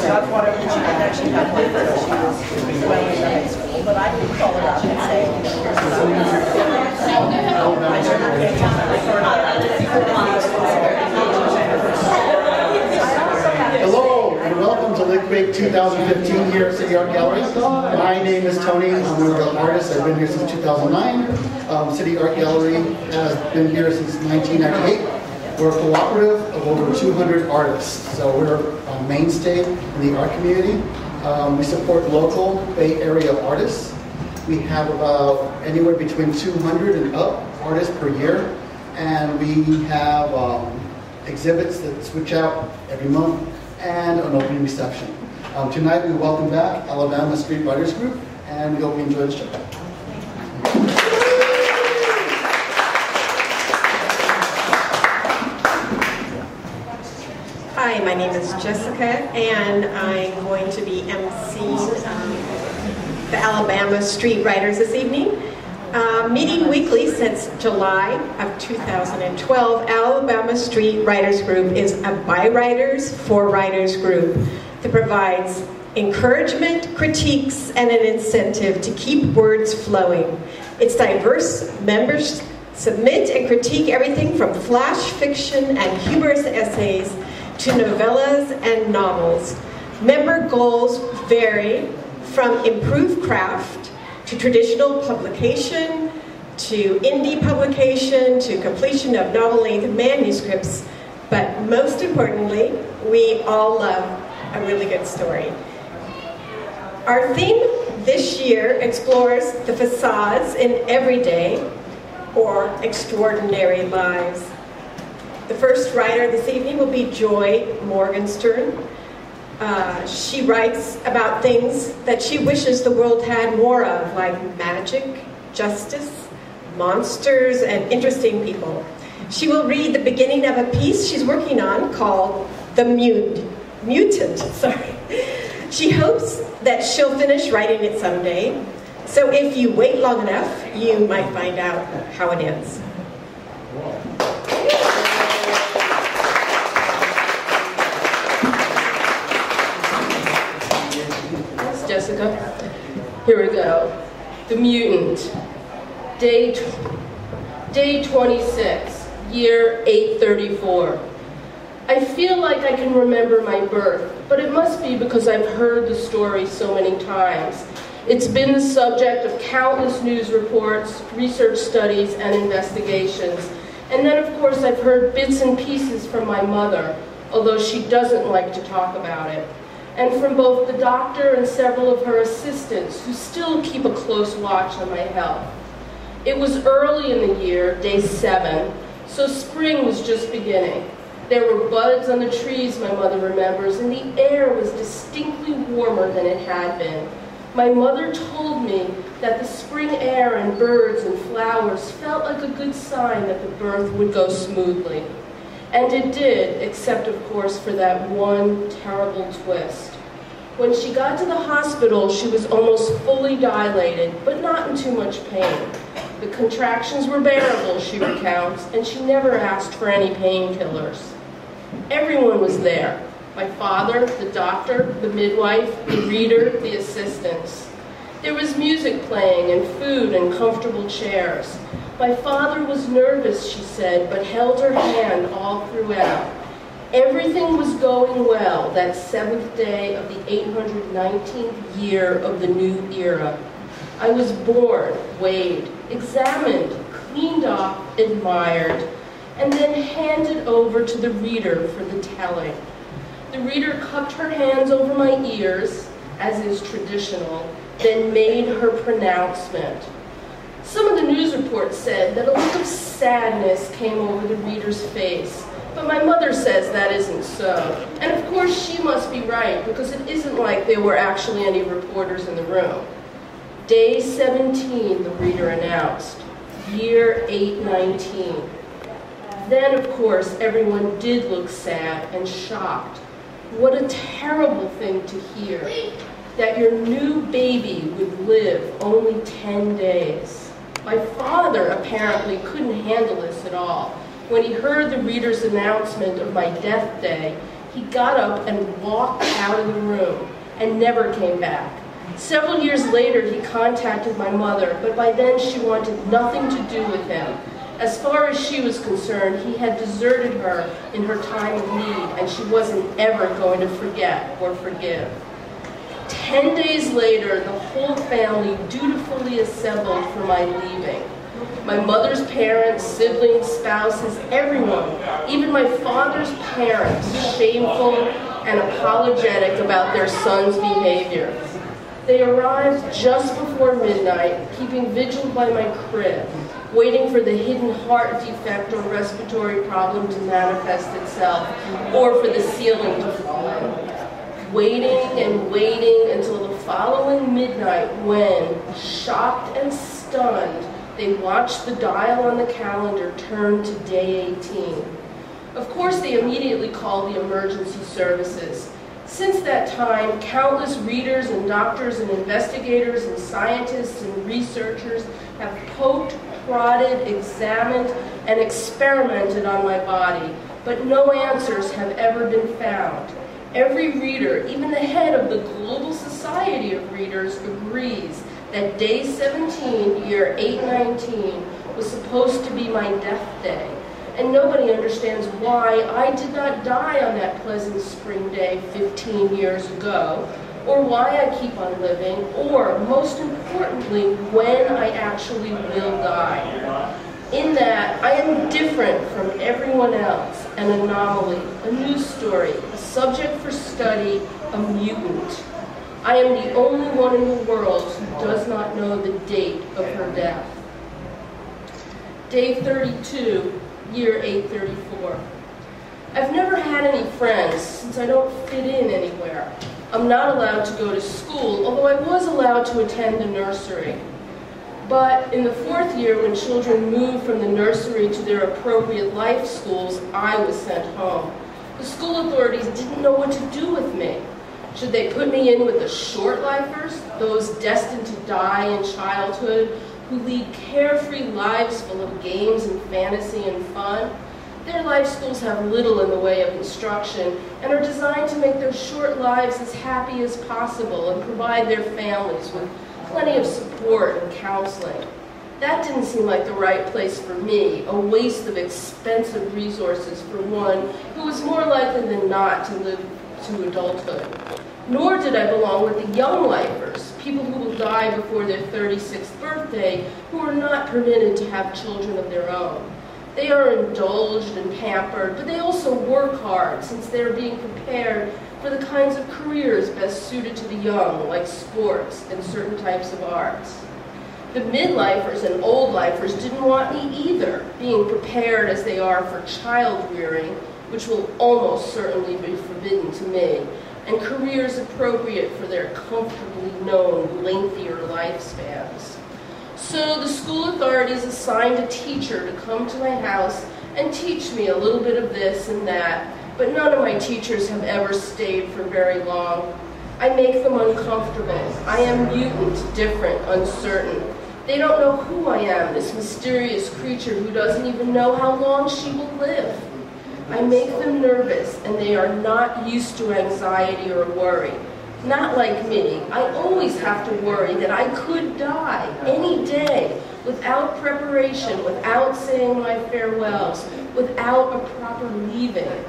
got whatever she could actually got with her. She was well into high school, but I could call her up and say, hello and welcome to Litcrawl 2015 here at City Art Gallery. My name is Tony. I'm one of the artists. I've been here since 2009. City Art Gallery has been here since 1998. We're a cooperative of over 200 artists, so we're a mainstay in the art community. We support local Bay Area artists. We have about anywhere between 200 and up artists per year, and we have exhibits that switch out every month and an opening reception. Tonight we welcome back Alabama Street Writers Group, and we hope you enjoy the show. Hi, my name is Jessica, and I'm going to be emceeing the Alabama Street Writers this evening. Meeting weekly since July of 2012, Alabama Street Writers Group is a by writers for writers group that provides encouragement, critiques, and an incentive to keep words flowing. Its diverse members submit and critique everything from flash fiction and humorous essays to novellas and novels. Member goals vary from improved craft to traditional publication to indie publication to completion of novel-length manuscripts, but most importantly, we all love a really good story. Our theme this year explores the facades in everyday or extraordinary lives. The first writer this evening will be Joy Morgenstern. She writes about things that she wishes the world had more of, like magic, justice, monsters, and interesting people. She will read the beginning of a piece she's working on called The Mutant. She hopes that she'll finish writing it someday. So if you wait long enough, you might find out how it ends. Jessica. Here we go. The Mutant. Day 26, year 834. I feel like I can remember my birth, but it must be because I've heard the story so many times. It's been the subject of countless news reports, research studies, and investigations. And then, of course, I've heard bits and pieces from my mother, although she doesn't like to talk about it, and from both the doctor and several of her assistants who still keep a close watch on my health. It was early in the year, day 7, so spring was just beginning. There were buds on the trees, my mother remembers, and the air was distinctly warmer than it had been. My mother told me that the spring air and birds and flowers felt like a good sign that the birth would go smoothly. And it did, except of course for that one terrible twist. When she got to the hospital, she was almost fully dilated, but not in too much pain. The contractions were bearable, she recounts, and she never asked for any painkillers. Everyone was there. My father, the doctor, the midwife, the reader, the assistants. There was music playing and food and comfortable chairs. My father was nervous, she said, but held her hand all throughout. Everything was going well that 7th day of the 819th year of the new era. I was born, weighed, examined, cleaned off, admired, and then handed over to the reader for the telling. The reader cupped her hands over my ears, as is traditional, then made her pronouncement. Some of the news reports said that a look of sadness came over the reader's face, but my mother says that isn't so. And of course she must be right, because it isn't like there were actually any reporters in the room. Day 17, the reader announced, year 819. Then, of course, everyone did look sad and shocked. What a terrible thing to hear, that your new baby would live only 10 days. My father apparently couldn't handle this at all. When he heard the reader's announcement of my death day, he He got up and walked out of the room and never came back. Several years later, he contacted my mother, but by then she wanted nothing to do with him. As far as she was concerned, he had deserted her in her time of need, and she wasn't ever going to forget or forgive. 10 days later, the whole family dutifully assembled for my leaving. My mother's parents, siblings, spouses, everyone, even my father's parents, shameful and apologetic about their son's behavior. They arrived just before midnight, keeping vigil by my crib, waiting for the hidden heart defect or respiratory problem to manifest itself, or for the ceiling to fall in. Waiting and waiting until the following midnight when, shocked and stunned, they watched the dial on the calendar turn to day 18. Of course, they immediately called the emergency services. Since that time, countless readers and doctors and investigators and scientists and researchers have poked, prodded, examined, and experimented on my body, but no answers have ever been found. Every reader, even the head of the Global Society of Readers, agrees that day 17, year 819, was supposed to be my death day. And nobody understands why I did not die on that pleasant spring day 15 years ago, or why I keep on living, or, most importantly, when I actually will die. In that, I am different from everyone else, an anomaly, a news story, a subject for study, a mutant. I am the only one in the world who does not know the date of her death. Day 32, year 834. I've never had any friends since I don't fit in anywhere. I'm not allowed to go to school, although I was allowed to attend the nursery. But in the 4th year, when children moved from the nursery to their appropriate life schools, I was sent home. The school authorities didn't know what to do with me. Should they put me in with the short lifers, those destined to die in childhood, who lead carefree lives full of games and fantasy and fun? Their life schools have little in the way of instruction and are designed to make their short lives as happy as possible and provide their families with plenty of support and counseling. That didn't seem like the right place for me, a waste of expensive resources for one who was more likely than not to live to adulthood. Nor did I belong with the young lifers, people who will die before their 36th birthday, who are not permitted to have children of their own. They are indulged and pampered, but they also work hard since they are being prepared for the kinds of careers best suited to the young, like sports and certain types of arts. The midlifers and old lifers didn't want me either, being prepared as they are for child rearing, which will almost certainly be forbidden to me, and careers appropriate for their comfortably known lengthier lifespans. So the school authorities assigned a teacher to come to my house and teach me a little bit of this and that, but none of my teachers have ever stayed for very long. I make them uncomfortable. I am mutant, different, uncertain. They don't know who I am, this mysterious creature who doesn't even know how long she will live. I make them nervous, and they are not used to anxiety or worry. Not like me. I always have to worry that I could die any day without preparation, without saying my farewells, without a proper leaving.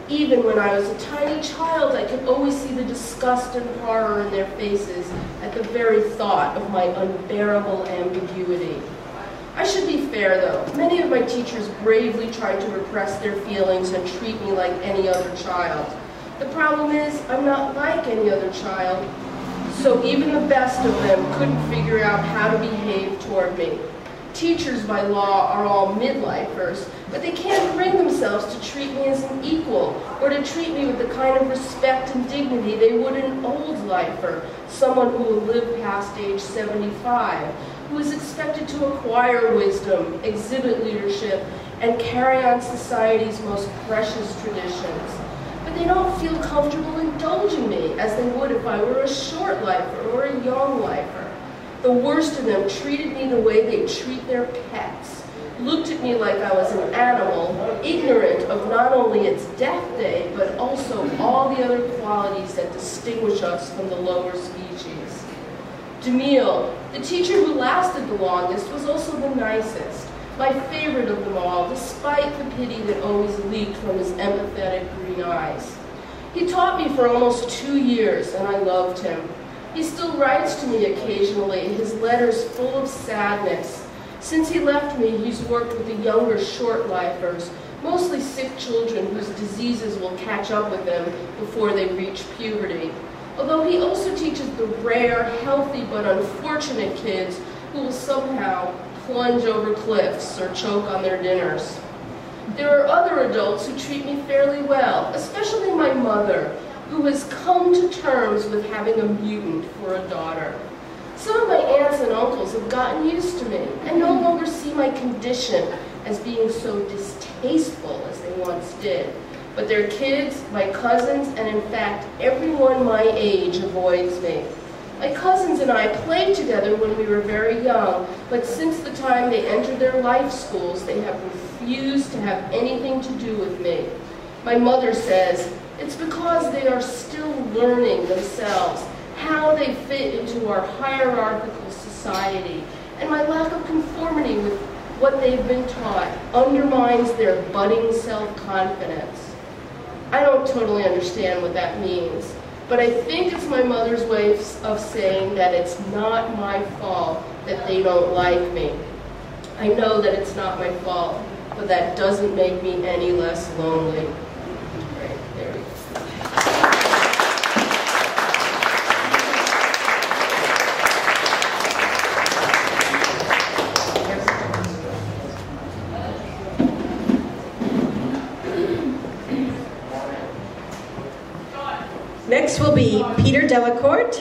Even when I was a tiny child, I could always see the disgust and horror in their faces at the very thought of my unbearable ambiguity. I should be fair, though. Many of my teachers bravely tried to repress their feelings and treat me like any other child. The problem is, I'm not like any other child, so even the best of them couldn't figure out how to behave toward me. Teachers by law are all midlifers, but they can't bring themselves to treat me as an equal, or to treat me with the kind of respect and dignity they would an old lifer, someone who will live past age 75, who is expected to acquire wisdom, exhibit leadership, and carry on society's most precious traditions. But they don't feel comfortable indulging me as they would if I were a short lifer or a young lifer. The worst of them treated me the way they treat their pets, looked at me like I was an animal, ignorant of not only its death day, but also all the other qualities that distinguish us from the lower species. Demille, the teacher who lasted the longest, was also the nicest, my favorite of them all, despite the pity that always leaked from his empathetic green eyes. He taught me for almost 2 years, and I loved him. He still writes to me occasionally, his letters full of sadness. Since he left me, he's worked with the younger short-lifers, mostly sick children whose diseases will catch up with them before they reach puberty. Although he also teaches the rare, healthy, but unfortunate kids who will somehow plunge over cliffs or choke on their dinners. There are other adults who treat me fairly well, especially my mother, who has come to terms with having a mutant for a daughter. Some of my aunts and uncles have gotten used to me and no longer see my condition as being so distasteful as they once did. But their kids, my cousins, and in fact, everyone my age avoids me. My cousins and I played together when we were very young, but since the time they entered their life schools, they have refused to have anything to do with me. My mother says it's because they are still learning themselves how they fit into our hierarchical society, and my lack of conformity with what they've been taught undermines their budding self-confidence. I don't totally understand what that means, but I think it's my mother's way of saying that it's not my fault that they don't like me. I know that it's not my fault, but that doesn't make me any less lonely. Right, there we go. Next will be Peter Delacorte,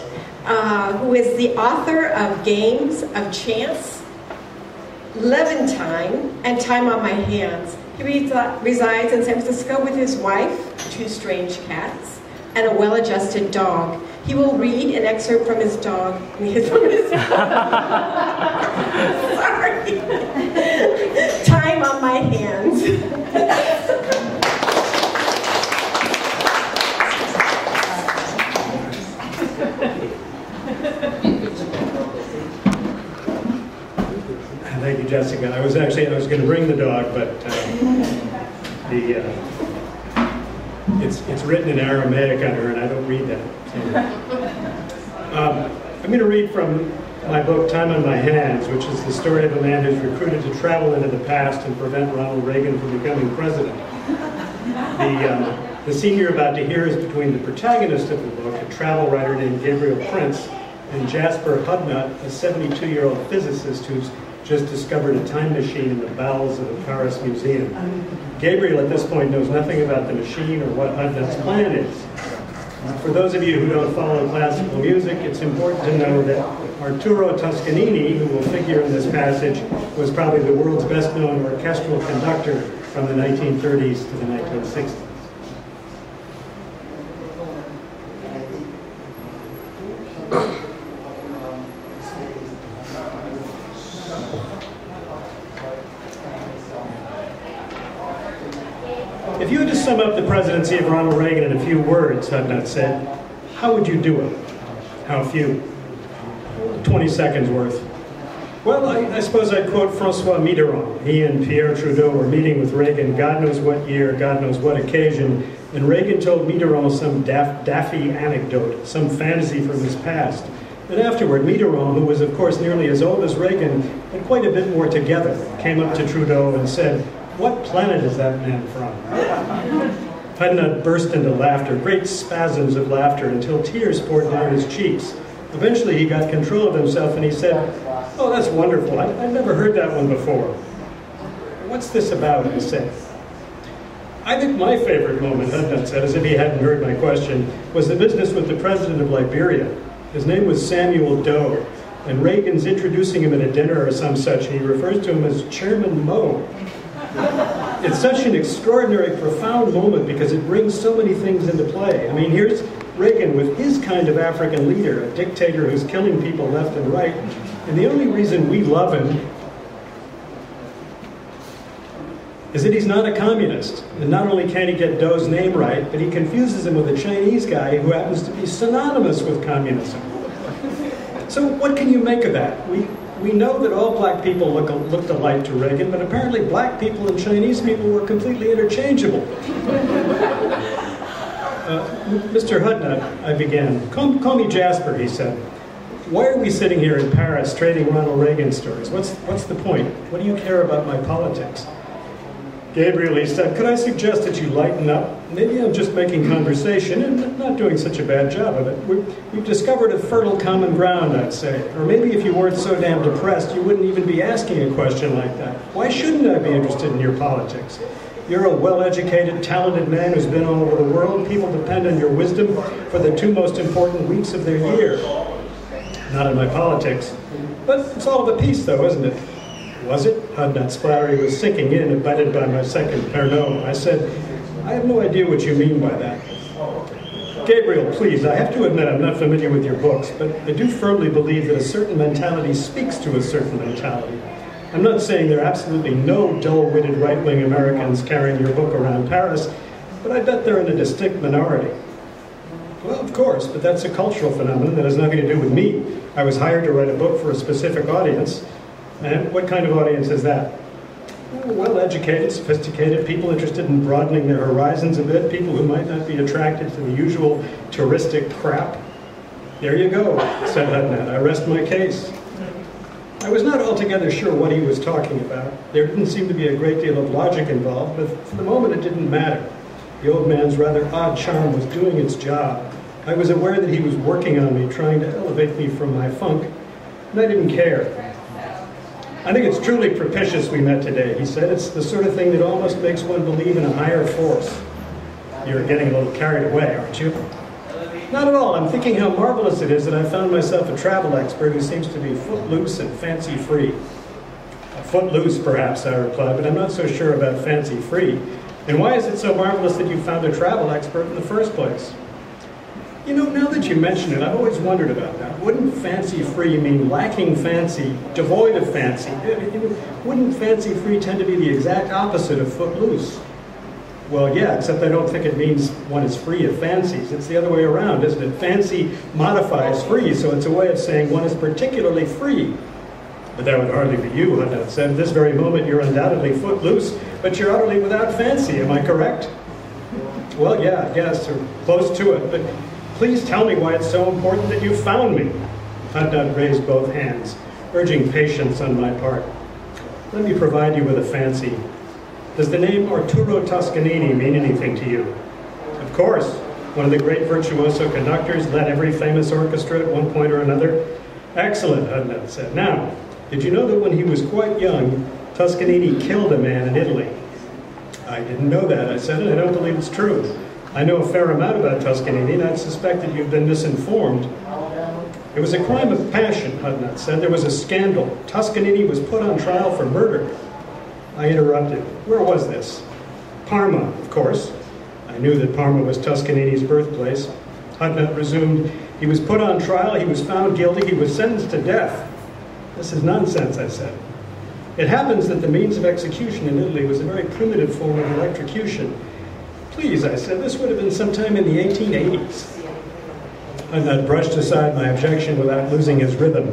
who is the author of Games of Chance, Levantine, and Time on My Hands. He resides in San Francisco with his wife, 2 strange cats, and a well-adjusted dog. He will read an excerpt from his dog. Sorry. Time on My Hands. Thank you, Jessica. I was going to bring the dog, but it's written in Aramaic on her, and I don't read that. So. I'm going to read from my book, Time on My Hands, which is the story of a man who's recruited to travel into the past and prevent Ronald Reagan from becoming president. The scene you're about to hear is between the protagonist of the book, a travel writer named Gabriel Prince, and Jasper Hudnut, a 72-year-old physicist who's just discovered a time machine in the bowels of the Paris Museum. Gabriel at this point knows nothing about the machine or what Hudnut's plan is. For those of you who don't follow classical music, it's important to know that Arturo Toscanini, who will figure in this passage, was probably the world's best-known orchestral conductor from the 1930s to the 1960s. If you had to sum up the presidency of Ronald Reagan in a few words, Hudnut said, how would you do it? How few? 20 seconds worth. Well, I suppose I'd quote Francois Mitterrand. He and Pierre Trudeau were meeting with Reagan, God knows what year, God knows what occasion, and Reagan told Mitterrand some daffy anecdote, some fantasy from his past. And afterward, Mitterrand, who was of course nearly as old as Reagan, had quite a bit more together, came up to Trudeau and said, what planet is that man from? Hudnut burst into laughter, great spasms of laughter, until tears poured down his cheeks. Eventually he got control of himself and he said, oh, that's wonderful. I've never heard that one before. What's this about, I said. I think my favorite moment, Hudnut said, as if he hadn't heard my question, was the business with the president of Liberia. His name was Samuel Doe, and Reagan's introducing him at a dinner or some such, and he refers to him as Chairman Mo. It's such an extraordinary, profound moment because it brings so many things into play. I mean, here's Reagan with his kind of African leader, a dictator who's killing people left and right, and the only reason we love him is that he's not a communist. And not only can't he get Dou's name right, but he confuses him with a Chinese guy who happens to be synonymous with communism. So what can you make of that? We know that all black people looked alike to Reagan, but apparently black people and Chinese people were completely interchangeable. Mr. Hudnut, I began. Call me Jasper, he said. Why are we sitting here in Paris trading Ronald Reagan stories? What's the point? What do you care about my politics? Gabriel, he said, could I suggest that you lighten up? Maybe I'm just making conversation and not doing such a bad job of it. We've discovered a fertile common ground, I'd say. Or maybe if you weren't so damn depressed, you wouldn't even be asking a question like that. Why shouldn't I be interested in your politics? You're a well-educated, talented man who's been all over the world. People depend on your wisdom for the 2 most important weeks of their year. Not in my politics. But it's all of a piece, though, isn't it? Was it? Hudnut's flattery was sinking in, abetted by my second Pernod. I said, I have no idea what you mean by that. Gabriel, please, I have to admit I'm not familiar with your books, but I do firmly believe that a certain mentality speaks to a certain mentality. I'm not saying there are absolutely no dull-witted right-wing Americans carrying your book around Paris, but I bet they're in a distinct minority. Well, of course, but that's a cultural phenomenon that has nothing to do with me. I was hired to write a book for a specific audience. And what kind of audience is that? Well-educated, sophisticated, people interested in broadening their horizons a bit, people who might not be attracted to the usual touristic crap. There you go, said Hudnut. I rest my case. I was not altogether sure what he was talking about. There didn't seem to be a great deal of logic involved, but for the moment it didn't matter. The old man's rather odd charm was doing its job. I was aware that he was working on me, trying to elevate me from my funk, and I didn't care. I think it's truly propitious we met today, he said. It's the sort of thing that almost makes one believe in a higher force. You're getting a little carried away, aren't you? Not at all. I'm thinking how marvelous it is that I found myself a travel expert who seems to be footloose and fancy-free. Footloose, perhaps, I replied, but I'm not so sure about fancy-free. And why is it so marvelous that you found a travel expert in the first place? You know, now that you mention it, I've always wondered about that. Wouldn't fancy-free mean lacking fancy, devoid of fancy? Wouldn't fancy-free tend to be the exact opposite of footloose? Well, yeah, except I don't think it means one is free of fancies. It's the other way around, isn't it? Fancy modifies free, so it's a way of saying one is particularly free. But that would hardly be you, Hudnut said. At this very moment, you're undoubtedly footloose, but you're utterly without fancy. Am I correct? Well, yeah, I guess, or close to it. But please tell me why it's so important that you found me. Hudnut raised both hands, urging patience on my part. Let me provide you with a fancy. Does the name Arturo Toscanini mean anything to you? Of course. One of the great virtuoso conductors, led every famous orchestra at one point or another. Excellent, Hudnut said. Now, did you know that when he was quite young, Toscanini killed a man in Italy? I didn't know that, I said, and I don't believe it's true. I know a fair amount about Toscanini, and I suspect that you've been misinformed. It was a crime of passion, Hudnut said. There was a scandal. Toscanini was put on trial for murder. I interrupted. Where was this? Parma, of course. I knew that Parma was Toscanini's birthplace. Hudnut resumed. He was put on trial, he was found guilty, he was sentenced to death. This is nonsense, I said. It happens that the means of execution in Italy was a very primitive form of electrocution. Please, I said, this would have been sometime in the 1880s. Hudnut brushed aside my objection without losing his rhythm.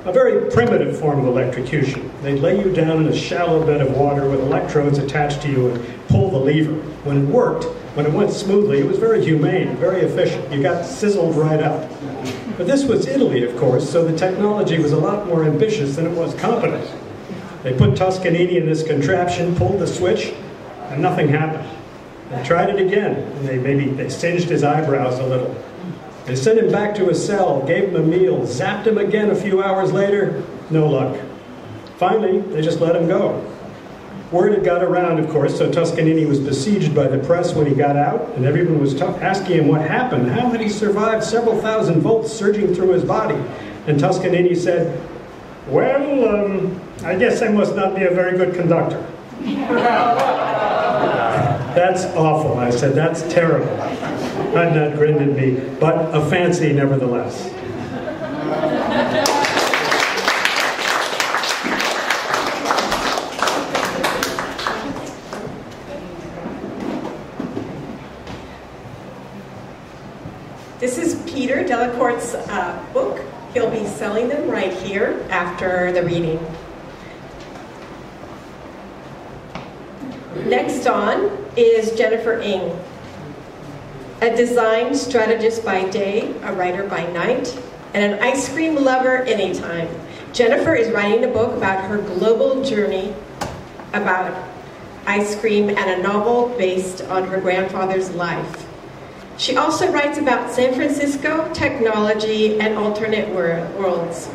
A very primitive form of electrocution. They'd lay you down in a shallow bed of water with electrodes attached to you and pull the lever. When it worked, when it went smoothly, it was very humane, very efficient. You got sizzled right up. But this was Italy, of course, so the technology was a lot more ambitious than it was competent. They put Toscanini in this contraption, pulled the switch, and nothing happened. They tried it again, and they singed his eyebrows a little. They sent him back to his cell, gave him a meal, zapped him again a few hours later, no luck. Finally, they just let him go. Word had got around, of course, so Toscanini was besieged by the press when he got out, and everyone was asking him what happened. How had he survived several thousand volts surging through his body? And Toscanini said, well, I guess I must not be a very good conductor. That's awful, I said, that's terrible. Hudnut grinned at me, but a fancy nevertheless. This is Peter Delacorte's book. He'll be selling them right here after the reading. Next on is Jennifer Ng, a design strategist by day, a writer by night, and an ice cream lover anytime. Jennifer is writing a book about her global journey about ice cream and a novel based on her grandfather's life. She also writes about San Francisco, technology, and alternate worlds.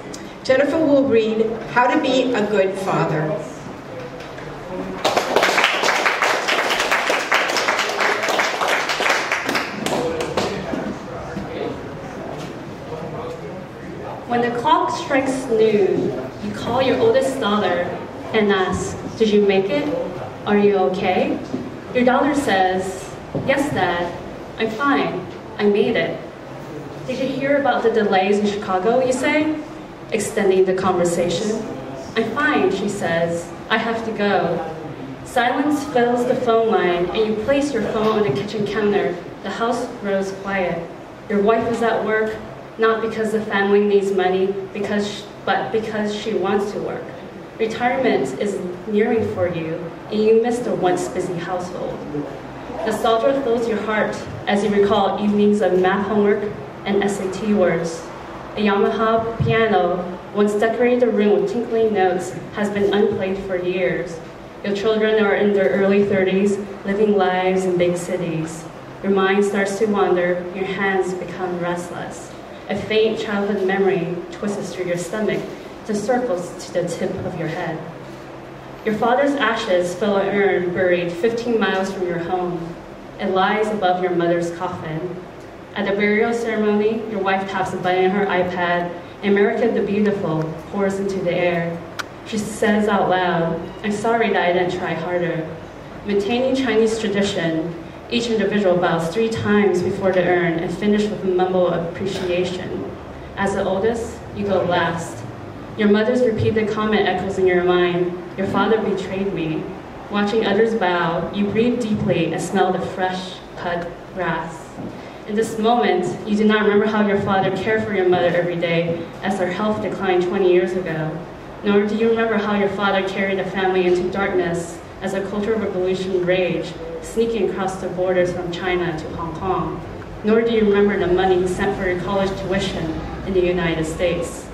Jennifer will read How to Be a Good Father. When the clock strikes noon, you call your oldest daughter and ask, "Did you make it? Are you okay?" Your daughter says, "Yes, Dad, I'm fine. I made it." "Did you hear about the delays in Chicago?" you say, extending the conversation. "I'm fine," she says. "I have to go." Silence fills the phone line, and you place your phone on the kitchen counter. The house grows quiet. Your wife is at work, not because the family needs money, but because she wants to work. Retirement is nearing for you, and you miss the once busy household. Nostalgia fills your heart as you recall evenings of math homework and SAT words. A Yamaha piano, once decorated the room with tinkling notes, has been unplayed for years. Your children are in their early 30s, living lives in big cities. Your mind starts to wander, your hands become restless. A faint childhood memory twists through your stomach, the circles to the tip of your head. Your father's ashes fill an urn buried 15 miles from your home. It lies above your mother's coffin. At the burial ceremony, your wife taps a button on her iPad, and America the Beautiful pours into the air. She says out loud, "I'm sorry that I didn't try harder." Maintaining Chinese tradition, each individual bows 3 times before the urn and finishes with a mumble of appreciation. As the oldest, you go last. Your mother's repeated comment echoes in your mind, "Your father betrayed me." Watching others bow, you breathe deeply and smell the fresh cut grass. In this moment, you do not remember how your father cared for your mother every day as her health declined 20 years ago. Nor do you remember how your father carried the family into darkness as a Cultural Revolution raged, sneaking across the borders from China to Hong Kong. Nor do you remember the money he sent for your college tuition in the United States.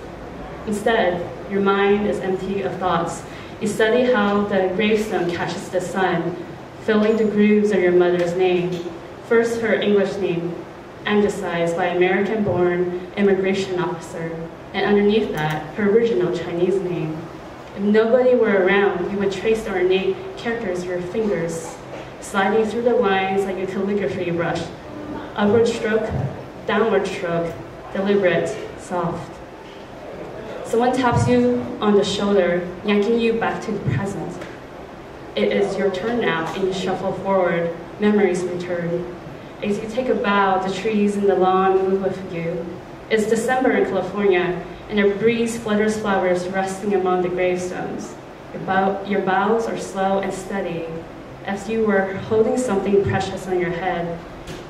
Instead, your mind is empty of thoughts. You study how the gravestone catches the sun, filling the grooves of your mother's name. First, her English name, anglicized by American-born immigration officer, and underneath that, her original Chinese name. If nobody were around, you would trace the ornate characters with your fingers, sliding through the lines like a calligraphy brush. Upward stroke, downward stroke, deliberate, soft. Someone taps you on the shoulder, yanking you back to the present. It is your turn now, and you shuffle forward. Memories return. As you take a bow, the trees in the lawn move with you. It's December in California, and a breeze flutters flowers resting among the gravestones. Your bows are slow and steady, as you were holding something precious on your head.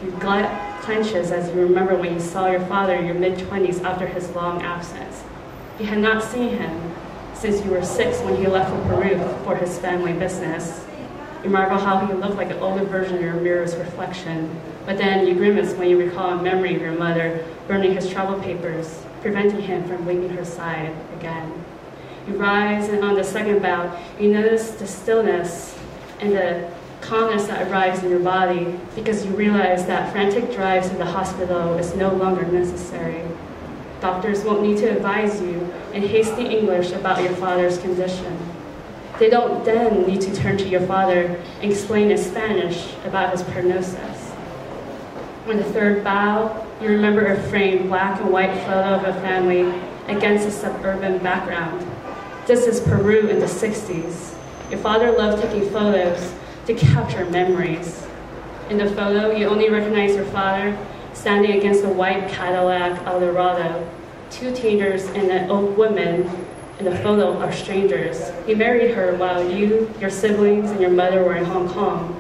Your gut clenches as you remember when you saw your father in your mid-20s after his long absence. You had not seen him since you were 6 when he left for Peru for his family business. You marvel how he looked like an older version of your mirror's reflection, but then you grimace when you recall a memory of your mother burning his travel papers, preventing him from leaving her side again. You rise, and on the second bow, you notice the stillness and the calmness that arrives in your body because you realize that frantic drives to the hospital is no longer necessary. Doctors won't need to advise you in hasty English about your father's condition. They don't then need to turn to your father and explain in Spanish about his prognosis. On the third bow, you remember a framed black and white photo of a family against a suburban background. This is Peru in the 60s. Your father loved taking photos to capture memories. In the photo, you only recognize your father standing against a white Cadillac Eldorado. 2 teenagers and an old woman in the photo are strangers. He married her while you, your siblings, and your mother were in Hong Kong.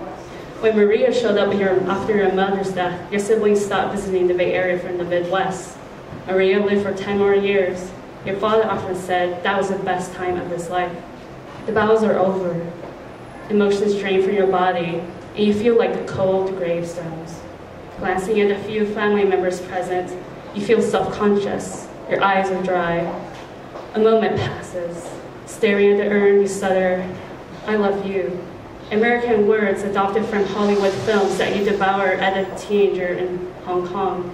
When Maria showed up after your mother's death, your siblings stopped visiting the Bay Area from the Midwest. Maria lived for 10 more years. Your father often said that was the best time of his life. The battles are over. Emotions drain from your body, and you feel like the cold gravestones. Glancing at a few family members present, you feel self-conscious. Your eyes are dry. A moment passes. Staring at the urn, you stutter, "I love you." American words adopted from Hollywood films that you devour as a teenager in Hong Kong.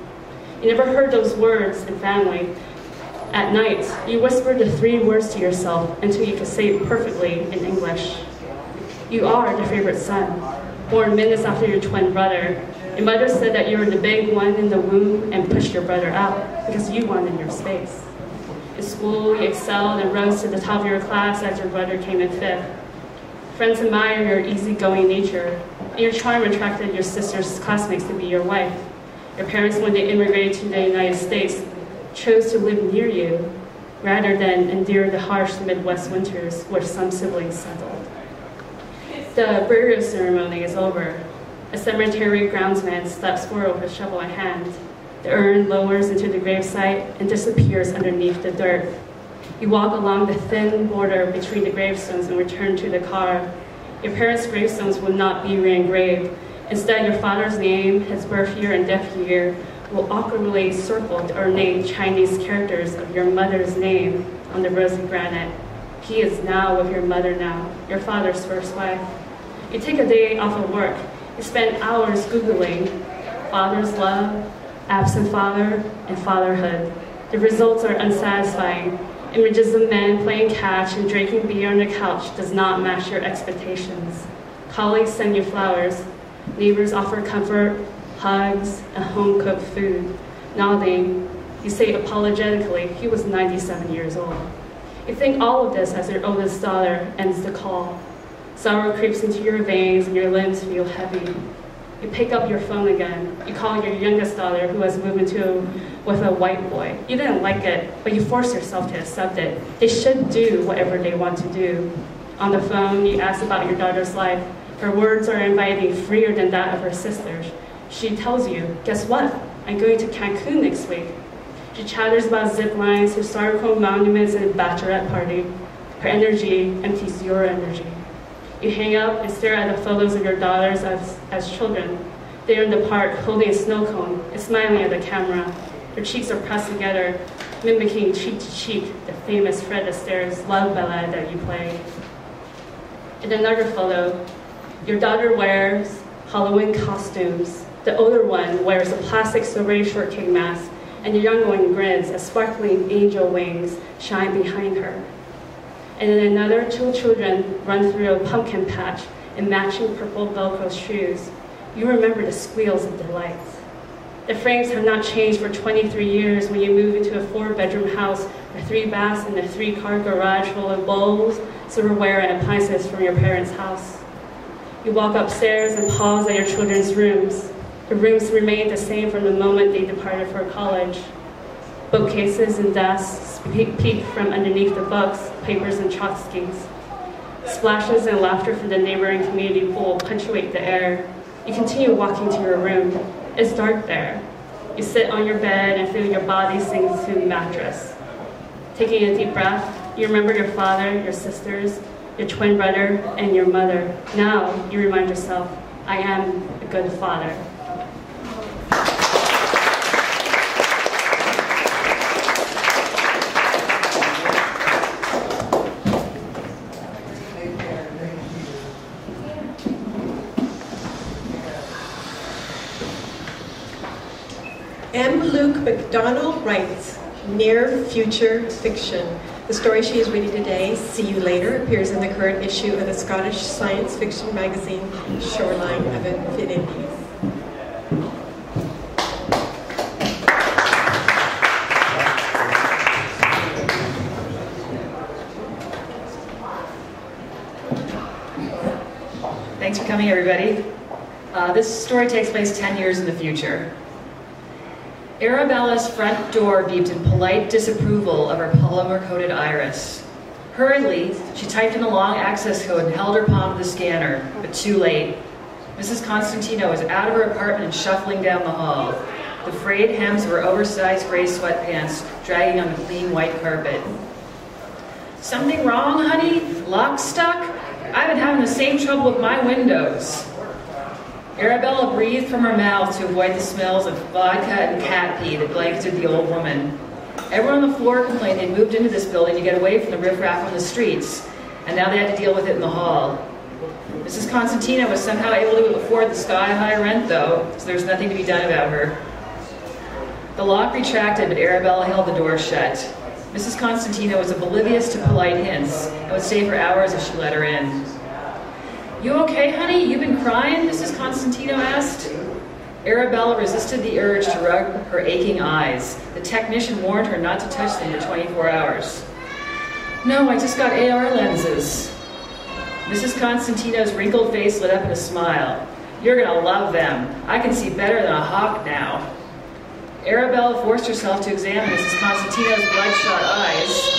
You never heard those words in family. At night, you whispered the 3 words to yourself until you could say it perfectly in English. You are the favorite son, born minutes after your twin brother. Your mother said that you were the big one in the womb and pushed your brother out because you wanted your space. In school, you excelled and rose to the top of your class as your brother came in 5th. Friends admire your easygoing nature, and your charm attracted your sister's classmates to be your wife. Your parents, when they immigrated to the United States, chose to live near you rather than endure the harsh Midwest winters where some siblings settled. The burial ceremony is over. A cemetery groundsman steps forward with a shovel in hand. The urn lowers into the gravesite and disappears underneath the dirt. You walk along the thin border between the gravestones and return to the car. Your parents' gravestones will not be re-engraved. Instead, your father's name, his birth year and death year will awkwardly circle the ornate Chinese characters of your mother's name on the rosy granite. He is now with your mother now, your father's first wife. You take a day off of work. You spend hours Googling father's love, absent father, and fatherhood. The results are unsatisfying. Images of men playing catch and drinking beer on the couch does not match your expectations. Colleagues send you flowers. Neighbors offer comfort, hugs, and home-cooked food. Nodding, you say apologetically, he was 97 years old. You think all of this as your oldest daughter ends the call. Sorrow creeps into your veins and your limbs feel heavy. You pick up your phone again. You call your youngest daughter who has moved with a white boy. You didn't like it, but you force yourself to accept it. They should do whatever they want to do. On the phone, you ask about your daughter's life. Her words are inviting, freer than that of her sisters. She tells you, guess what? I'm going to Cancun next week. She chatters about zip lines, historical monuments, and a bachelorette party. Her energy empties your energy. You hang up and stare at the photos of your daughters as children. They're in the park holding a snow cone and smiling at the camera. Their cheeks are pressed together, mimicking cheek to cheek the famous Fred Astaire's love ballad that you played. In another photo, your daughter wears Halloween costumes. The older one wears a plastic strawberry shortcake mask, and the young one grins as sparkling angel wings shine behind her. And then another 2 children run through a pumpkin patch in matching purple Velcro shoes. You remember the squeals of delight. The frames have not changed for 23 years when you move into a 4-bedroom house with 3 baths and a 3-car garage full of bowls, silverware, and appliances from your parents' house. You walk upstairs and pause at your children's rooms. The rooms remain the same from the moment they departed for college. Bookcases and desks peek from underneath the books, papers, and tchotchkes. Splashes and laughter from the neighboring community pool punctuate the air. You continue walking to your room. It's dark there. You sit on your bed and feel your body sink to the mattress. Taking a deep breath, you remember your father, your sisters, your twin brother, and your mother. Now you remind yourself, I am a good father. McDonell writes near future fiction. The story she is reading today, See You Later, appears in the current issue of the Scottish science fiction magazine Shoreline of Infinity. Thanks for coming, everybody. This story takes place 10 years in the future. Arabella's front door beeped in polite disapproval of her polymer-coated iris. Hurriedly, she typed in a long access code and held her palm to the scanner, but too late. Mrs. Constantino was out of her apartment and shuffling down the hall. The frayed hems of her oversized gray sweatpants dragging on the clean white carpet. Something wrong, honey? Lock stuck? I've been having the same trouble with my windows. Arabella breathed from her mouth to avoid the smells of vodka and cat pee that blanketed the old woman. Everyone on the floor complained they'd moved into this building to get away from the riffraff on the streets, and now they had to deal with it in the hall. Mrs. Constantino was somehow able to afford the sky-high rent, though, so there was nothing to be done about her. The lock retracted, but Arabella held the door shut. Mrs. Constantino was oblivious to polite hints and would stay for hours if she let her in. You okay, honey? You've been crying? Mrs. Constantino asked. Arabella resisted the urge to rub her aching eyes. The technician warned her not to touch them for 24 hours. No, I just got AR lenses. Mrs. Constantino's wrinkled face lit up in a smile. You're gonna love them. I can see better than a hawk now. Arabella forced herself to examine Mrs. Constantino's bloodshot eyes.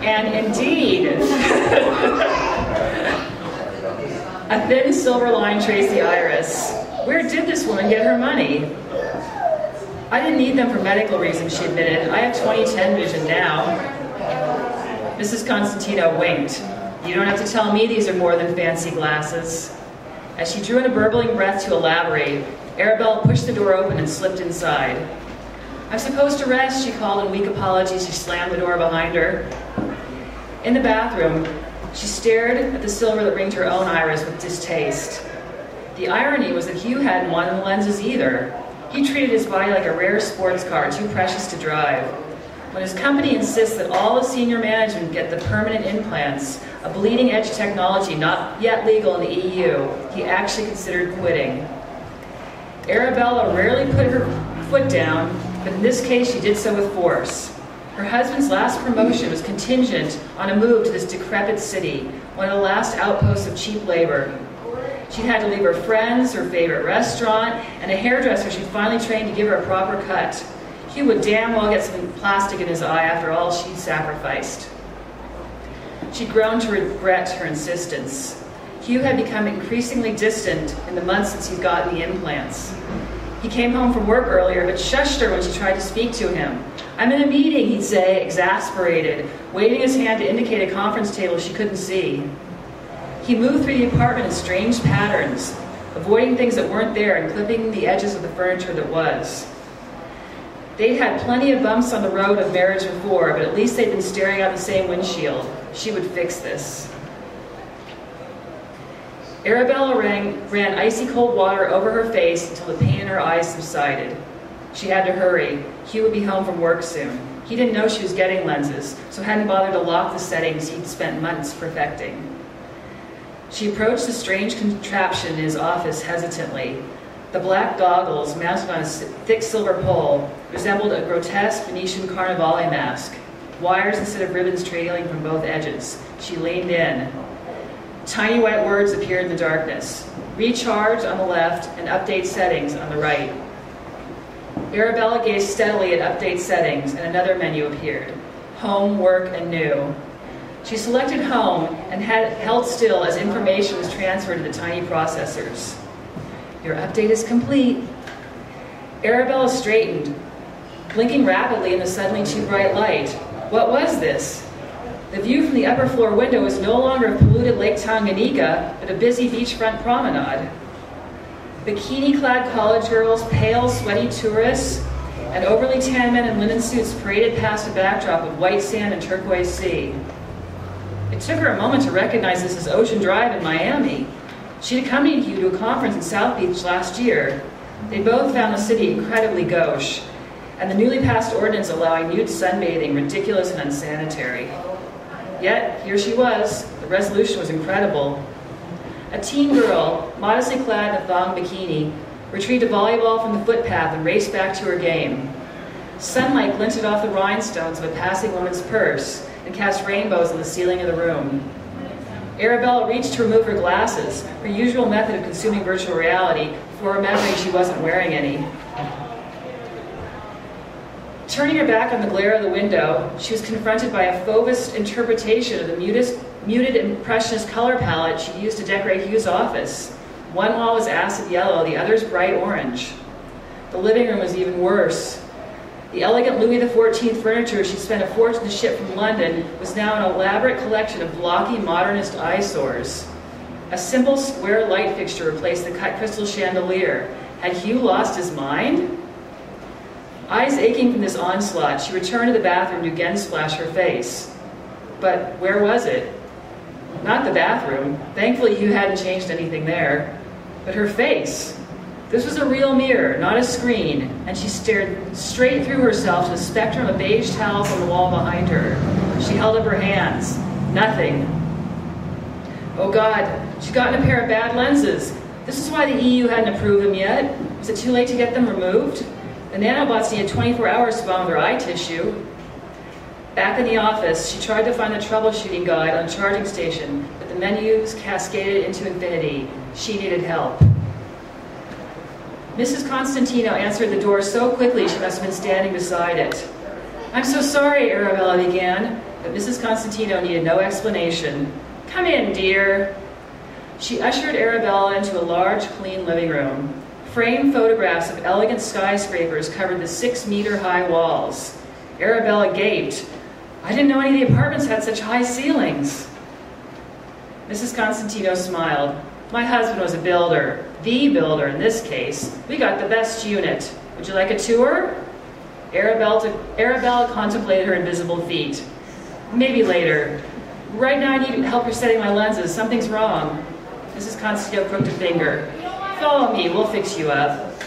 And indeed, a thin silver line traced the iris. Where did this woman get her money? I didn't need them for medical reasons, she admitted. I have 20/10 vision now. Mrs. Constantino winked. You don't have to tell me these are more than fancy glasses. As she drew in a burbling breath to elaborate, Arabella pushed the door open and slipped inside. I'm supposed to rest, she called in weak apology as she slammed the door behind her. In the bathroom, she stared at the silver that ringed her own iris with distaste. The irony was that Hugh hadn't wanted the lenses either. He treated his body like a rare sports car, too precious to drive. When his company insists that all the senior management get the permanent implants, a bleeding-edge technology not yet legal in the EU, he actually considered quitting. Arabella rarely put her foot down, but in this case she did so with force. Her husband's last promotion was contingent on a move to this decrepit city, one of the last outposts of cheap labor. She'd had to leave her friends, her favorite restaurant, and a hairdresser she'd finally trained to give her a proper cut. Hugh would damn well get some plastic in his eye after all she'd sacrificed. She'd grown to regret her insistence. Hugh had become increasingly distant in the months since he'd gotten the implants. He came home from work earlier, but shushed her when she tried to speak to him. I'm in a meeting, he'd say, exasperated, waving his hand to indicate a conference table she couldn't see. He moved through the apartment in strange patterns, avoiding things that weren't there and clipping the edges of the furniture that was. They'd had plenty of bumps on the road of marriage before, but at least they'd been staring out the same windshield. She would fix this. Arabella ran icy cold water over her face until the pain in her eyes subsided. She had to hurry. Hugh would be home from work soon. He didn't know she was getting lenses, so hadn't bothered to lock the settings he'd spent months perfecting. She approached the strange contraption in his office hesitantly. The black goggles, mounted on a thick silver pole, resembled a grotesque Venetian carnivale mask. Wires instead of ribbons trailing from both edges. She leaned in. Tiny white words appeared in the darkness. Recharge on the left and update settings on the right. Arabella gazed steadily at update settings and another menu appeared. Home, work, and new. She selected home and held still as information was transferred to the tiny processors. Your update is complete. Arabella straightened, blinking rapidly in the suddenly too bright light. What was this? The view from the upper floor window was no longer of polluted Lake Tanganyika, but a busy beachfront promenade. Bikini-clad college girls, pale, sweaty tourists, and overly tan men in linen suits paraded past a backdrop of white sand and turquoise sea. It took her a moment to recognize this as Ocean Drive in Miami. She'd accompanied Hugh to a conference in South Beach last year. They both found the city incredibly gauche, and the newly passed ordinance allowing nude sunbathing ridiculous and unsanitary. Yet, here she was. The resolution was incredible. A teen girl, modestly clad in a thong bikini, retrieved a volleyball from the footpath and raced back to her game. Sunlight glinted off the rhinestones of a passing woman's purse and cast rainbows on the ceiling of the room. Arabella reached to remove her glasses, her usual method of consuming virtual reality, before remembering she wasn't wearing any. Turning her back on the glare of the window, she was confronted by a Fauvist interpretation of the muted impressionist color palette she'd used to decorate Hugh's office. One wall was acid yellow, the other's bright orange. The living room was even worse. The elegant Louis XIV furniture she'd spent a fortune to ship from London was now an elaborate collection of blocky modernist eyesores. A simple square light fixture replaced the cut crystal chandelier. Had Hugh lost his mind? Eyes aching from this onslaught, she returned to the bathroom to again splash her face. But where was it? Not the bathroom. Thankfully, Hugh hadn't changed anything there. But her face. This was a real mirror, not a screen, and she stared straight through herself to the spectrum of beige towels on the wall behind her. She held up her hands. Nothing. Oh God, she'd gotten a pair of bad lenses. This is why the EU hadn't approved them yet. Was it too late to get them removed? The nanobots needed 24 hours to bond their eye tissue. Back in the office, she tried to find the troubleshooting guide on the charging station, but the menus cascaded into infinity. She needed help. Mrs. Constantino answered the door so quickly she must have been standing beside it. I'm so sorry, Arabella began, but Mrs. Constantino needed no explanation. Come in, dear. She ushered Arabella into a large, clean living room. Framed photographs of elegant skyscrapers covered the 6-meter-high walls. Arabella gaped. I didn't know any of the apartments had such high ceilings. Mrs. Constantino smiled. My husband was a builder. The builder, in this case. We got the best unit. Would you like a tour? Arabella contemplated her invisible feet. Maybe later. Right now I need help resetting my lenses. Something's wrong. Mrs. Constantino crooked a finger. Follow me, we'll fix you up.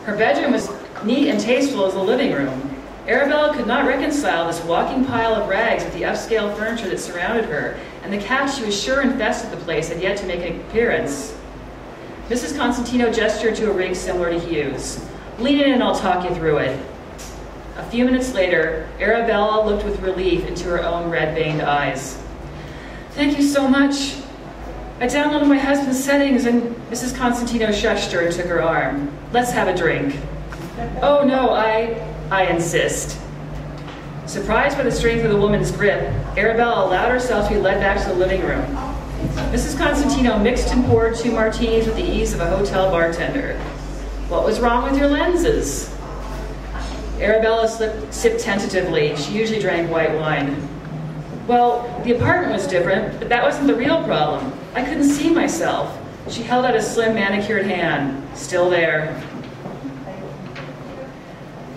Her bedroom was neat and tasteful as the living room. Arabella could not reconcile this walking pile of rags with the upscale furniture that surrounded her, and the cats she was sure infested the place had yet to make an appearance. Mrs. Constantino gestured to a rig similar to Hugh's. Lean in and I'll talk you through it. A few minutes later, Arabella looked with relief into her own red-veined eyes. Thank you so much. I downloaded my husband's settings and Mrs. Constantino shushed her and took her arm. Let's have a drink. Oh no, I insist. Surprised by the strength of the woman's grip, Arabella allowed herself to be led back to the living room. Mrs. Constantino mixed and poured 2 martinis with the ease of a hotel bartender. What was wrong with your lenses? Arabella sipped tentatively. She usually drank white wine. Well, the apartment was different, but that wasn't the real problem. I couldn't see myself. She held out a slim manicured hand. Still there.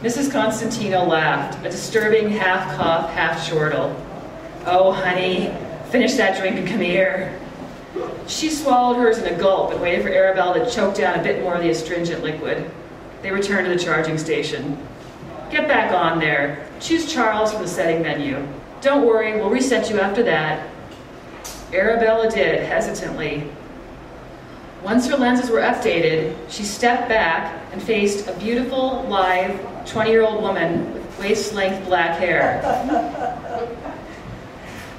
Mrs. Constantino laughed, a disturbing half-cough, half-chortle. Oh, honey, finish that drink and come here. She swallowed hers in a gulp and waited for Arabella to choke down a bit more of the astringent liquid. They returned to the charging station. Get back on there. Choose Charles from the setting menu. Don't worry, we'll reset you after that. Arabella did, hesitantly. Once her lenses were updated, she stepped back and faced a beautiful, live, 20-year-old woman with waist-length black hair.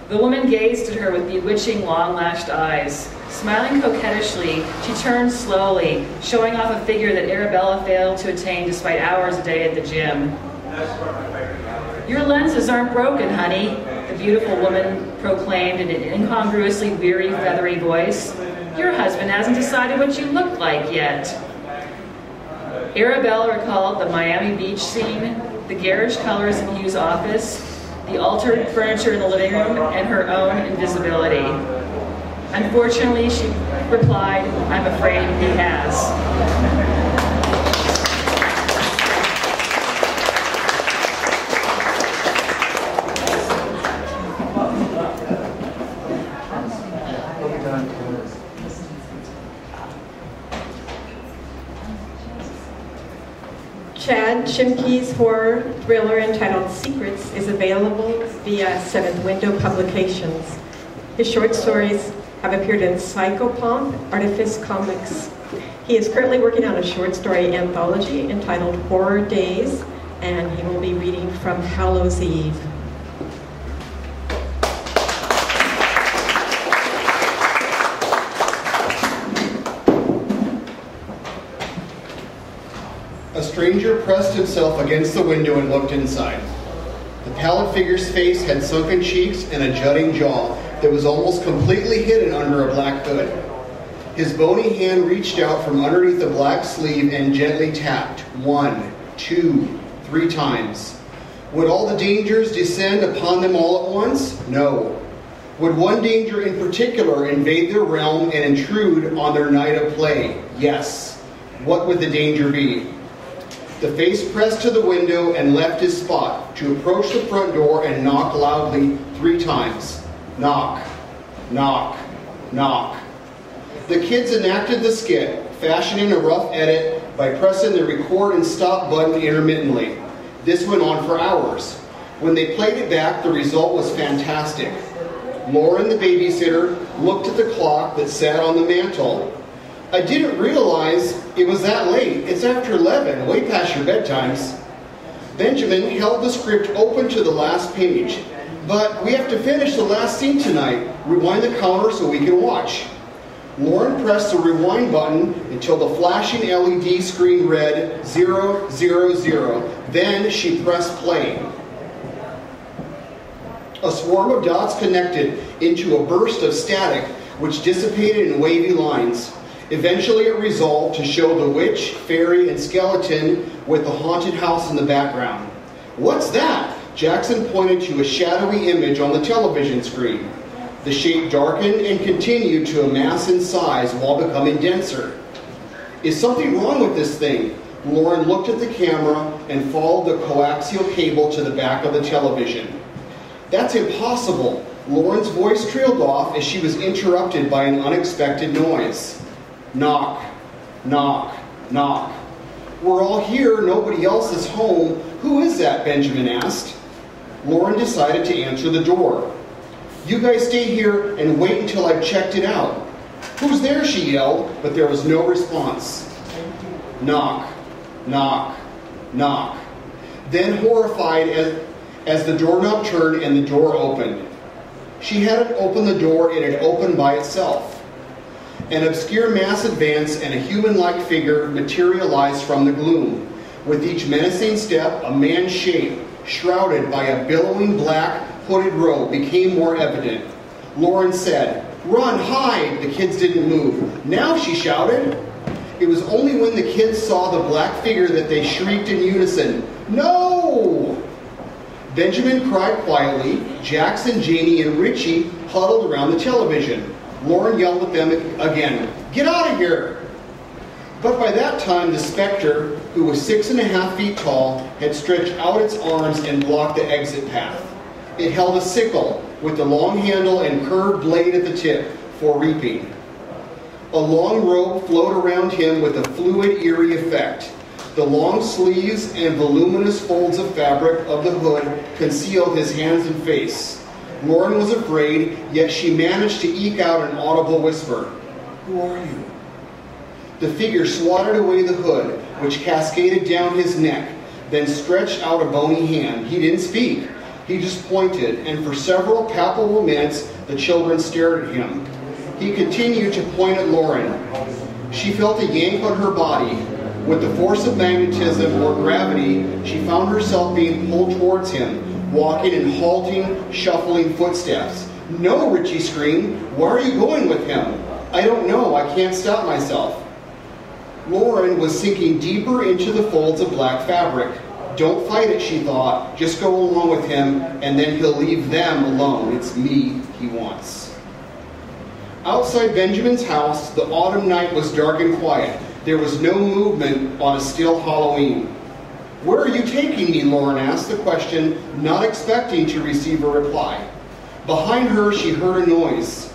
The woman gazed at her with bewitching, long-lashed eyes. Smiling coquettishly, she turned slowly, showing off a figure that Arabella failed to attain despite hours a day at the gym. Your lenses aren't broken, honey, the beautiful woman proclaimed in an incongruously weary, feathery voice. Your husband hasn't decided what you look like yet. Arabella recalled the Miami Beach scene, the garish colors in Hugh's office, the altered furniture in the living room, and her own invisibility. Unfortunately, she replied, I'm afraid he has. Chad Schimke's horror thriller entitled Secrets is available via Seventh Window Publications. His short stories have appeared in Psychopomp, Artifice Comics. He is currently working on a short story anthology entitled Horror Days, and he will be reading from Hallows Eve. A stranger pressed himself against the window and looked inside. The pallid figure's face had sunken cheeks and a jutting jaw that was almost completely hidden under a black hood. His bony hand reached out from underneath the black sleeve and gently tapped 1, 2, 3 times. Would all the dangers descend upon them all at once? No. Would one danger in particular invade their realm and intrude on their night of play? Yes. What would the danger be? The face pressed to the window and left his spot to approach the front door and knock loudly 3 times. Knock, knock, knock. The kids enacted the skit, fashioning a rough edit by pressing the record and stop button intermittently. This went on for hours. When they played it back, the result was fantastic. Lauren, the babysitter, looked at the clock that sat on the mantle. I didn't realize it was that late. It's after 11, way past your bedtimes. Benjamin held the script open to the last page. But we have to finish the last scene tonight. Rewind the counter so we can watch. Lauren pressed the rewind button until the flashing LED screen read 000. Then she pressed play. A swarm of dots connected into a burst of static which dissipated in wavy lines. Eventually it resolved to show the witch, fairy, and skeleton with the haunted house in the background. What's that? Jackson pointed to a shadowy image on the television screen. The shape darkened and continued to amass in size while becoming denser. Is something wrong with this thing? Lauren looked at the camera and followed the coaxial cable to the back of the television. That's impossible. Lauren's voice trailed off as she was interrupted by an unexpected noise. Knock, knock, knock. We're all here, nobody else is home. Who is that? Benjamin asked. Lauren decided to answer the door. You guys stay here and wait until I've checked it out. Who's there? She yelled, but there was no response. Knock, knock, knock. Then horrified as the doorknob turned and the door opened. She hadn't opened the door, it had opened by itself. An obscure mass advanced and a human-like figure materialized from the gloom. With each menacing step, a man's shape, shrouded by a billowing black hooded robe, became more evident. Lauren said, "Run, hide!" The kids didn't move. "Now!" she shouted. It was only when the kids saw the black figure that they shrieked in unison, "No!" Benjamin cried quietly. Jackson, Janie, and Richie huddled around the television. Lauren yelled at them again, "Get out of here!" But by that time, the specter, who was 6.5 feet tall, had stretched out its arms and blocked the exit path. It held a sickle with a long handle and curved blade at the tip for reaping. A long robe flowed around him with a fluid, eerie effect. The long sleeves and voluminous folds of fabric of the hood concealed his hands and face. Lauren was afraid, yet she managed to eke out an audible whisper. "Who are you?" The figure swatted away the hood, which cascaded down his neck, then stretched out a bony hand. He didn't speak. He just pointed, and for several palpable minutes, the children stared at him. He continued to point at Lauren. She felt a yank on her body. With the force of magnetism or gravity, she found herself being pulled towards him, walking in halting, shuffling footsteps. "No!" Richie screamed. "Why are you going with him?" "I don't know. I can't stop myself." Lauren was sinking deeper into the folds of black fabric. Don't fight it, she thought. Just go along with him, and then he'll leave them alone. It's me he wants. Outside Benjamin's house, the autumn night was dark and quiet. There was no movement on a still Halloween. "Where are you taking me?" Lauren asked the question, not expecting to receive a reply. Behind her, she heard a noise.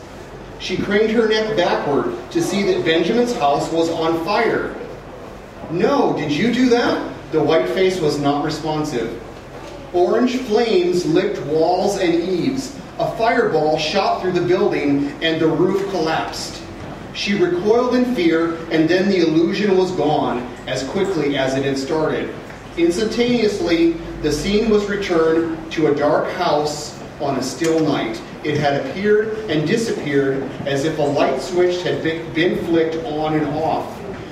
She craned her neck backward to see that Benjamin's house was on fire. "No, did you do that?" The white face was not responsive. Orange flames licked walls and eaves. A fireball shot through the building and the roof collapsed. She recoiled in fear, and then the illusion was gone as quickly as it had started. Instantaneously, the scene was returned to a dark house on a still night. It had appeared and disappeared as if a light switch had been flicked on and off.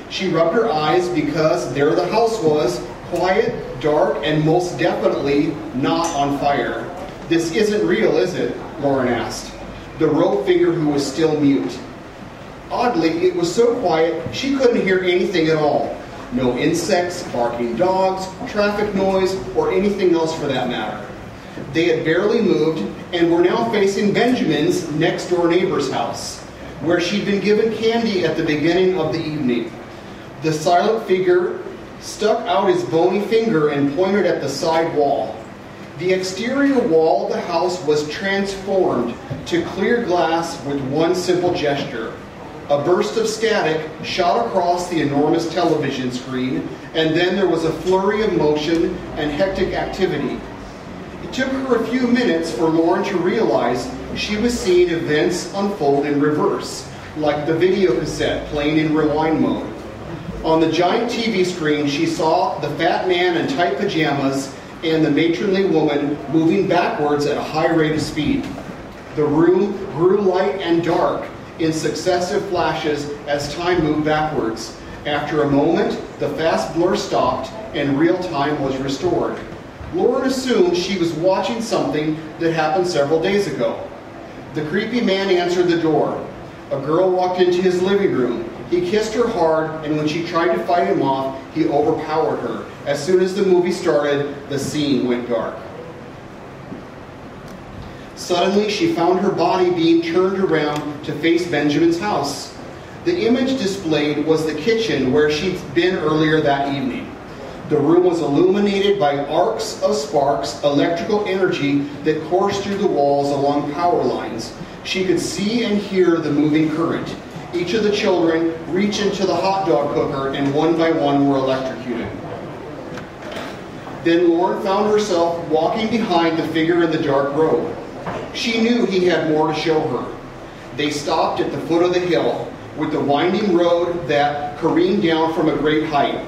She rubbed her eyes because there the house was, quiet, dark, and most definitely not on fire. "This isn't real, is it?" Lauren asked. The rope figure, who was still mute. Oddly, it was so quiet she couldn't hear anything at all. No insects, barking dogs, traffic noise, or anything else for that matter. They had barely moved and were now facing Benjamin's next-door neighbor's house, where she'd been given candy at the beginning of the evening. The silent figure stuck out his bony finger and pointed at the side wall. The exterior wall of the house was transformed to clear glass with one simple gesture. A burst of static shot across the enormous television screen, and then there was a flurry of motion and hectic activity. It took her a few minutes for Lauren to realize she was seeing events unfold in reverse, like the video cassette playing in rewind mode. On the giant TV screen, she saw the fat man in tight pajamas and the matronly woman moving backwards at a high rate of speed. The room grew light and dark in successive flashes as time moved backwards. After a moment, the fast blur stopped and real time was restored. Lauren assumed she was watching something that happened several days ago. The creepy man answered the door. A girl walked into his living room. He kissed her hard, and when she tried to fight him off, he overpowered her. As soon as the movie started, the scene went dark. Suddenly, she found her body being turned around to face Benjamin's house. The image displayed was the kitchen where she'd been earlier that evening. The room was illuminated by arcs of sparks, electrical energy that coursed through the walls along power lines. She could see and hear the moving current. Each of the children reached into the hot dog cooker, and one by one were electrocuted. Then Lauren found herself walking behind the figure in the dark robe. She knew he had more to show her. They stopped at the foot of the hill, with the winding road that careened down from a great height.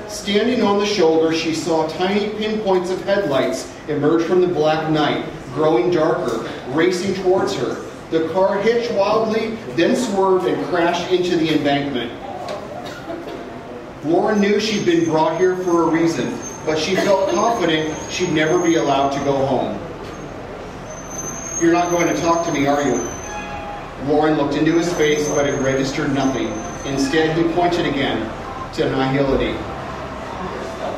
Standing on the shoulder, she saw tiny pinpoints of headlights emerge from the black night, growing darker, racing towards her. The car hitched wildly, then swerved and crashed into the embankment. Lauren knew she'd been brought here for a reason, but she felt confident she'd never be allowed to go home. "You're not going to talk to me, are you?" Lauren looked into his face, but it registered nothing. Instead, he pointed again to nihility.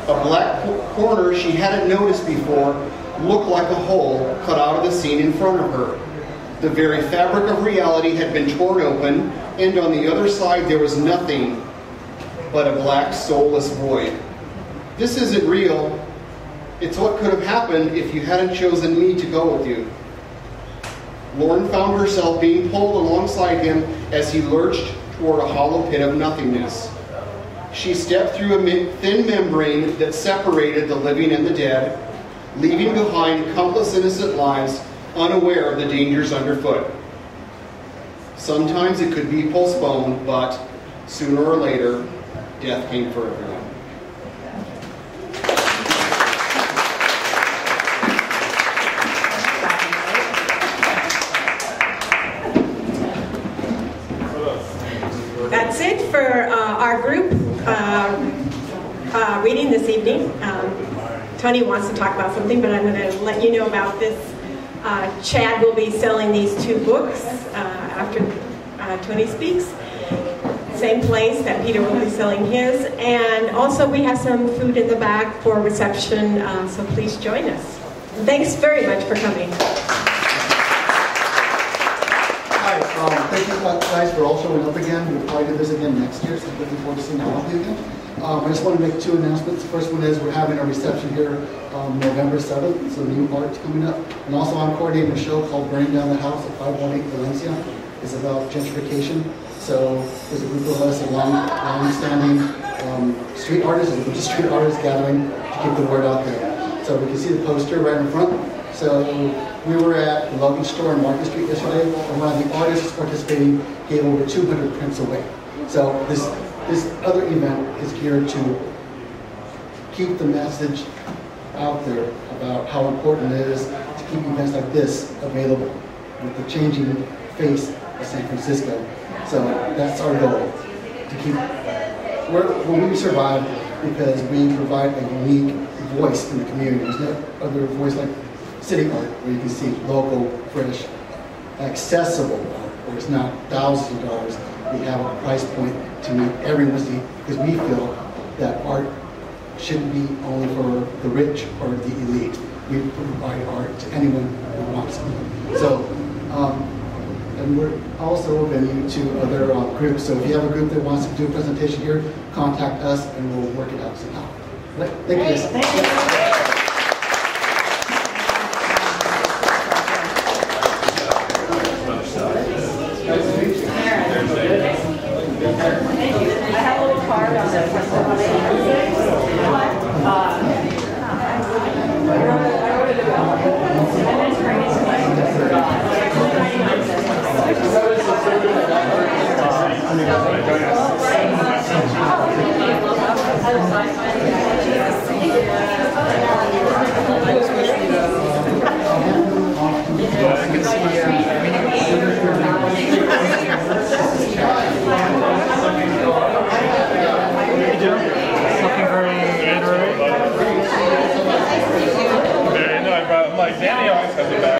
A black corner she hadn't noticed before looked like a hole cut out of the scene in front of her. The very fabric of reality had been torn open, and on the other side there was nothing but a black, soulless void. "This isn't real. It's what could have happened if you hadn't chosen me to go with you." Lauren found herself being pulled alongside him as he lurched toward a hollow pit of nothingness. She stepped through a thin membrane that separated the living and the dead, leaving behind countless innocent lives, unaware of the dangers underfoot. Sometimes it could be postponed, but sooner or later, death came for everyone. That's it for our group reading this evening. Tony wants to talk about something, but I'm going to let you know about this. Chad will be selling these two books after Tony speaks. Same place that Peter will be selling his. And also we have some food in the back for reception, so please join us. Thanks very much for coming. Thank you guys for all showing up again. We'll probably do this again next year, so I'm looking forward to seeing all of you again. I just want to make two announcements. The first one is we're having a reception here November 7th, so new art's coming up. And also I'm coordinating a show called Burning Down the House at 518 Valencia. It's about gentrification. So there's a group of us, a long-standing street artists, and just street artists gathering to keep the word out there. So we can see the poster right in front. So we were at the luggage store on Market Street yesterday, and one of the artists participating gave over 200 prints away. So this other event is geared to keep the message out there about how important it is to keep events like this available with the changing face of San Francisco. So that's our goal, to keep, we survive because we provide a unique voice in the community. There's no other voice like city art, where you can see local, fresh, accessible art, dollars, not thousands of dollars. We have a price point to meet everyone's need because we feel that art shouldn't be only for the rich or the elite. We provide art to anyone who wants it. So, and we're also a venue to other groups. So if you have a group that wants to do a presentation here, contact us and we'll work it out somehow. Thank you. Thank you. I have a little card on the